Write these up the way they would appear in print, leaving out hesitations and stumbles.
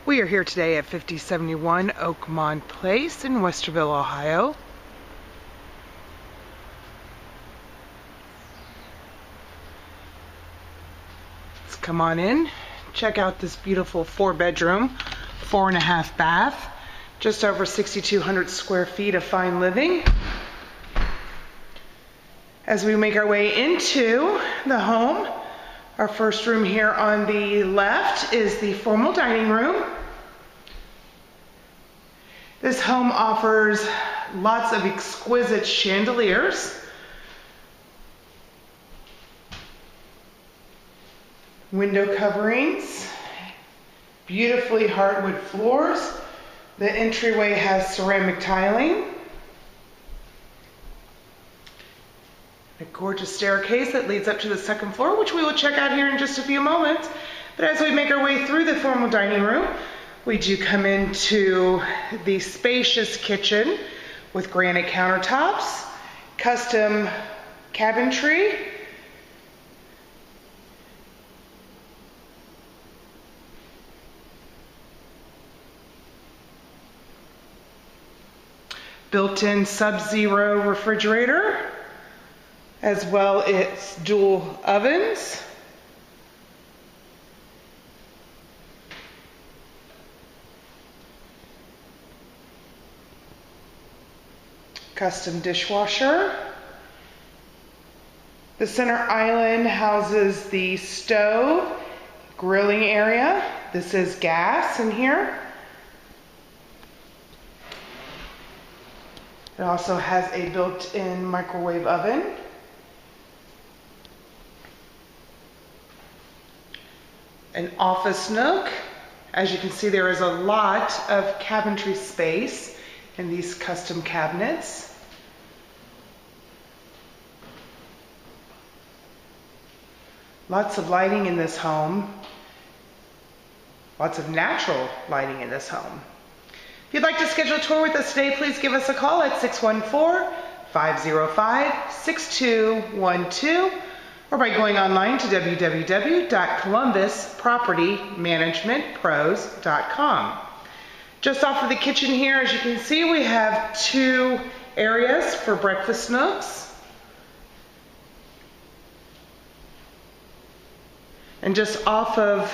We are here today at 5071 Oakmont Place in Westerville, Ohio. Let's come on in, check out this beautiful 4-bedroom, 4.5 bath, just over 6,200 square feet of fine living. As we make our way into the home, our first room here on the left is the formal dining room. This home offers lots of exquisite chandeliers, window coverings, beautifully hardwood floors. The entryway has ceramic tiling, a gorgeous staircase that leads up to the second floor, which we will check out here in just a few moments. But as we make our way through the formal dining room, we do come into the spacious kitchen with granite countertops, custom cabinetry, built-in sub-zero refrigerator, as well as dual ovens. Custom dishwasher. The center island houses the stove, grilling area. This is gas in here. It also has a built-in microwave oven. An office nook. As you can see, there is a lot of cabinetry space in these custom cabinets. Lots of lighting in this home. Lots of natural lighting in this home. If you'd like to schedule a tour with us today, please give us a call at 614-505-6212 or by going online to www.columbuspropertymanagementpros.com. Just off of the kitchen here, as you can see, we have 2 areas for breakfast nooks. And just off of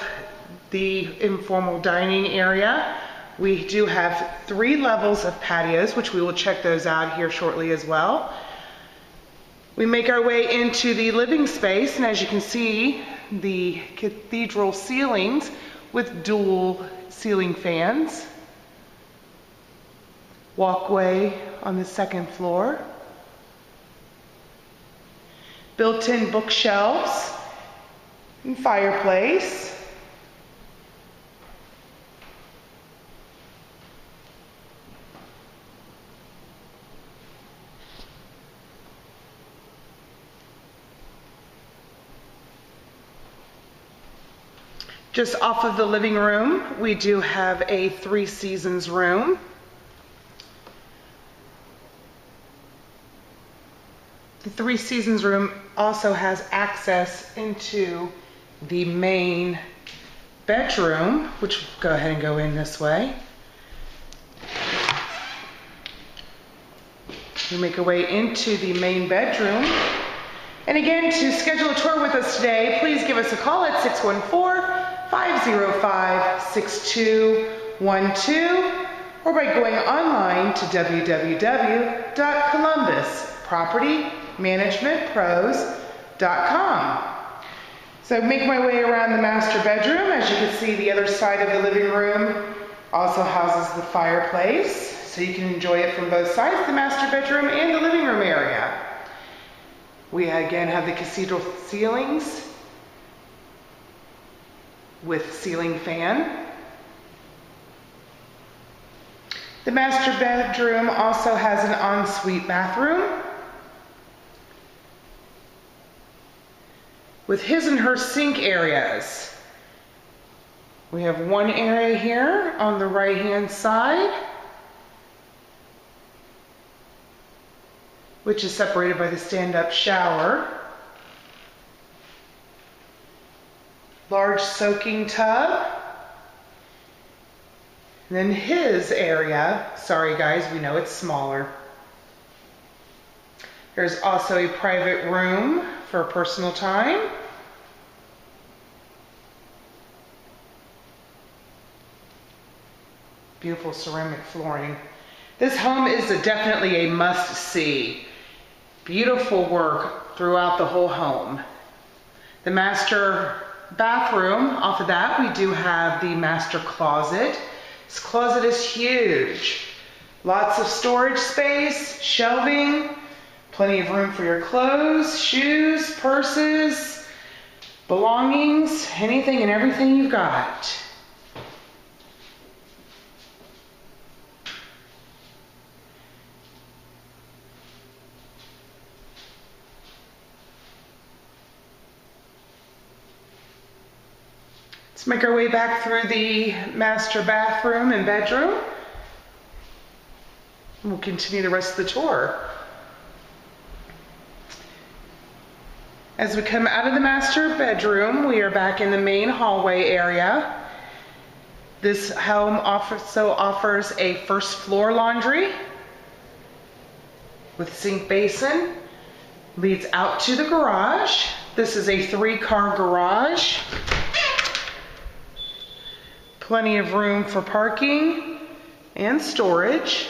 the informal dining area, we do have 3 levels of patios, which we will check those out here shortly as well. We make our way into the living space, and as you can see, the cathedral ceilings with dual ceiling fans. Walkway on the second floor. Built-in bookshelves and fireplace. Just off of the living room, we do have a 3 seasons room. The 3 seasons room also has access into the main bedroom, which will go ahead and go in this way. We make our way into the main bedroom. And again, to schedule a tour with us today, please give us a call at 614-505-6212 or by going online to www.columbuspropertymanagementpros.com. So make my way around the master bedroom. As you can see, the other side of the living room also houses the fireplace, so you can enjoy it from both sides, the master bedroom and the living room area. We again have the cathedral ceilings with ceiling fan. The master bedroom also has an ensuite bathroom with his and her sink areas. We have one area here on the right-hand side, which is separated by the stand-up shower. Large soaking tub. And then his area, sorry guys, we know it's smaller. There's also a private room for personal time. Beautiful ceramic flooring. This home is definitely a must-see. Beautiful work throughout the whole home. The master bathroom, off of that, we do have the master closet. This closet is huge. Lots of storage space, shelving, plenty of room for your clothes, shoes, purses, belongings, anything and everything you've got. Let's make our way back through the master bathroom and bedroom. We'll continue the rest of the tour. As we come out of the master bedroom, we are back in the main hallway area. This home also offers a first floor laundry with sink basin. Leads out to the garage. This is a 3-car garage. Plenty of room for parking and storage.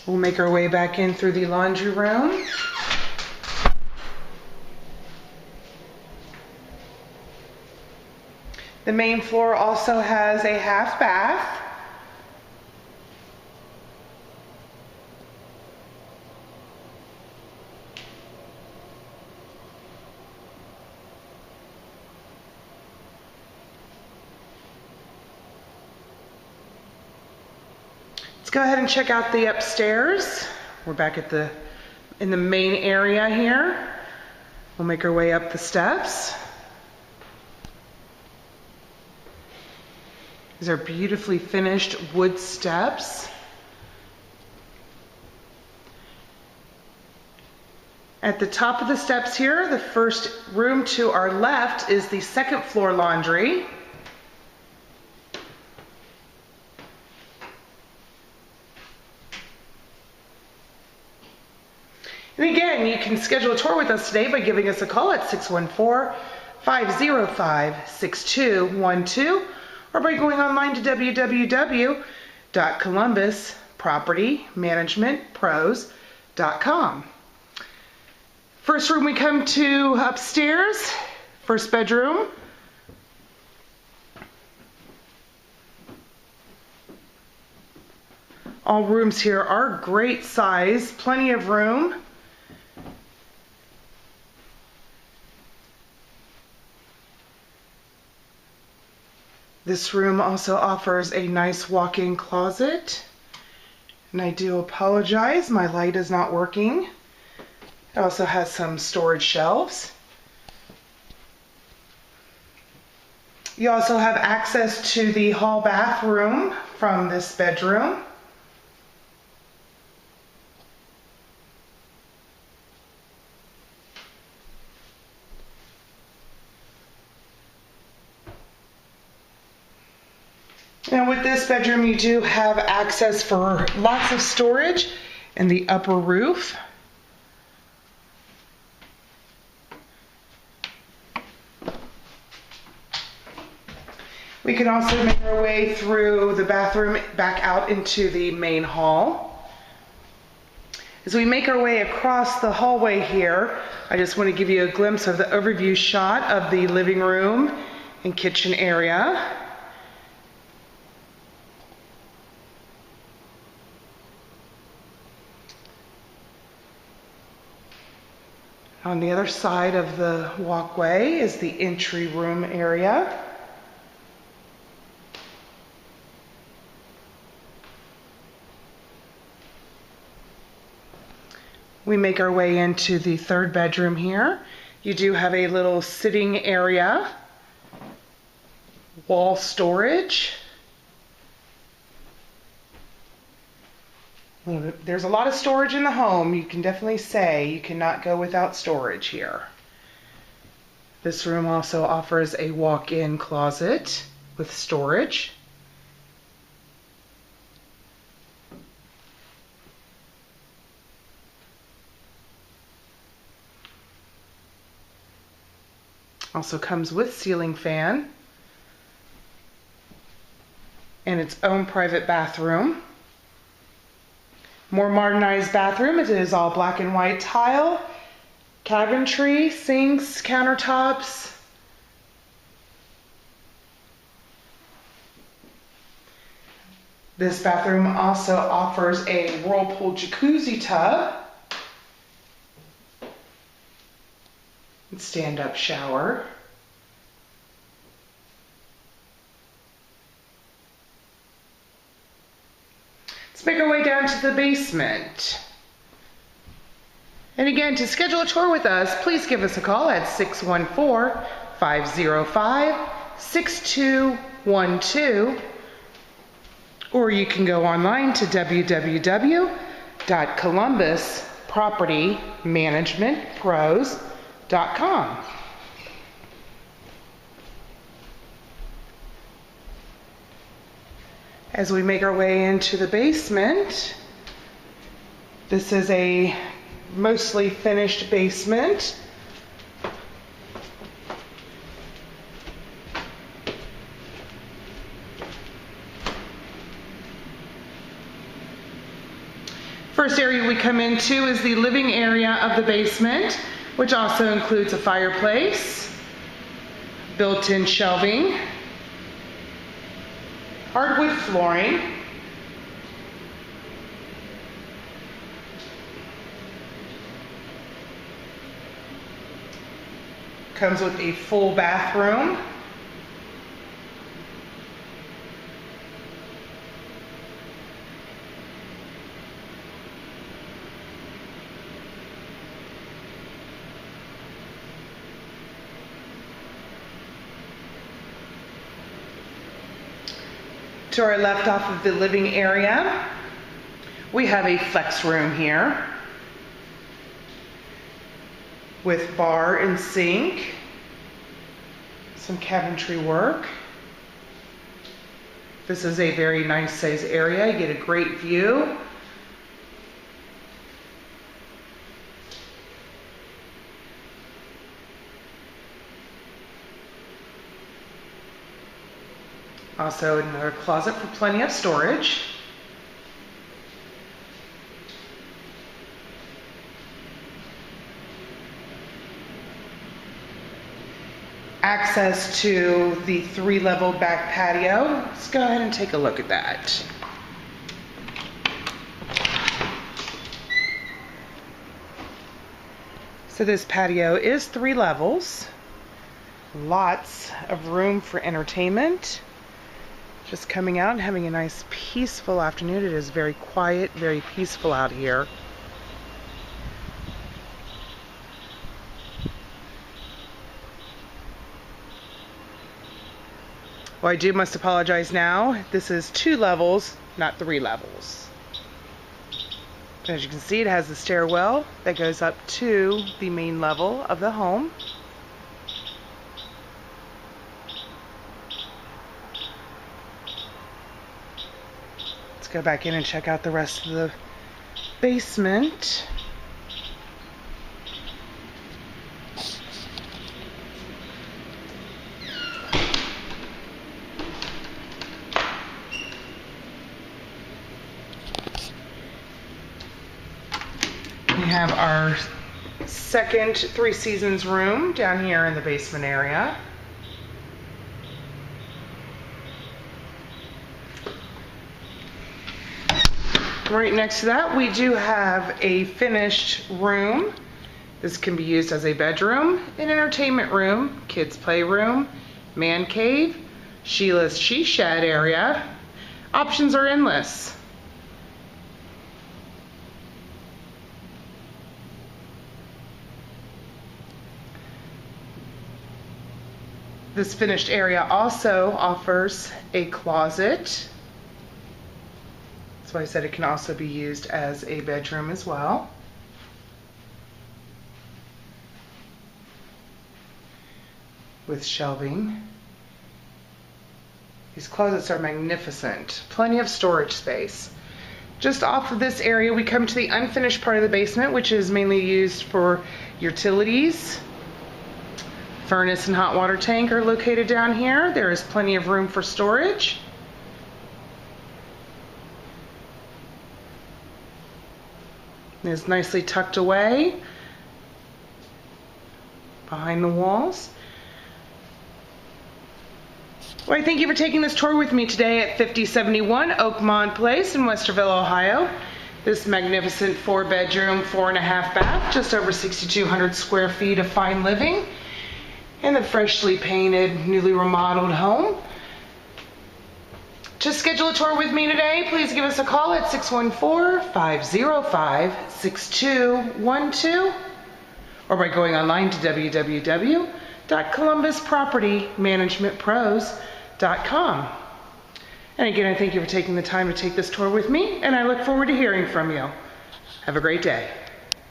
We'll make our way back in through the laundry room. The main floor also has a half bath. Let's go ahead and check out the upstairs. We're back at in the main area here. We'll make our way up the steps. These are beautifully finished wood steps. At the top of the steps here, the first room to our left is the second floor laundry. And again, you can schedule a tour with us today by giving us a call at 614-505-6212 or by going online to www.columbuspropertymanagementpros.com. First room we come to upstairs, first bedroom. All rooms here are great size, plenty of room. This room also offers a nice walk-in closet. And I do apologize, my light is not working. It also has some storage shelves. You also have access to the hall bathroom from this bedroom. Now with this bedroom, you do have access for lots of storage in the upper roof. We can also make our way through the bathroom back out into the main hall. As we make our way across the hallway here, I just want to give you a glimpse of the overview shot of the living room and kitchen area. On the other side of the walkway is the entry room area. We make our way into the third bedroom here. You do have a little sitting area, wall storage. There's a lot of storage in the home. You can definitely say you cannot go without storage here. This room also offers a walk-in closet with storage. Also comes with ceiling fan and its own private bathroom. More modernized bathroom. It is all black and white tile, cabinetry, sinks, countertops. This bathroom also offers a whirlpool jacuzzi tub and stand-up shower. Let's make our way down to the basement. And again, to schedule a tour with us, please give us a call at 614-505-6212, or you can go online to www.columbuspropertymanagementpros.com. As we make our way into the basement, this is a mostly finished basement. First area we come into is the living area of the basement, which also includes a fireplace, built-in shelving, hardwood flooring, comes with a full bathroom, to our left off of the living area, we have a flex room here with bar and sink, some cabinetry work. This is a very nice size area. You get a great view. Also another closet for plenty of storage. Access to the 3-level back patio. Let's go ahead and take a look at that. So this patio is 3 levels. Lots of room for entertainment. Just coming out and having a nice peaceful afternoon. It is very quiet, very peaceful out here. Well, I must apologize now. This is 2 levels, not 3 levels. As you can see, it has the stairwell that goes up to the main level of the home. Let's go back in and check out the rest of the basement. We have our second 3 Seasons room down here in the basement area. Right next to that, we do have a finished room. This can be used as a bedroom, an entertainment room, kids' playroom, man cave, Sheila's she shed area. Options are endless. This finished area also offers a closet. That's why I said it can also be used as a bedroom as well. with shelving. These closets are magnificent. Plenty of storage space. Just off of this area, we come to the unfinished part of the basement, which is mainly used for utilities. Furnace and hot water tank are located down here. There is plenty of room for storage. It's nicely tucked away behind the walls. Well, I thank you for taking this tour with me today at 5071 Oakmont Place in Westerville, Ohio. This magnificent 4-bedroom, 4.5 bath, just over 6,200 square feet of fine living in the freshly painted, newly remodeled home. To schedule a tour with me today, please give us a call at 614-505-6212 or by going online to www.columbuspropertymanagementpros.com. And again, I thank you for taking the time to take this tour with me, and I look forward to hearing from you. Have a great day.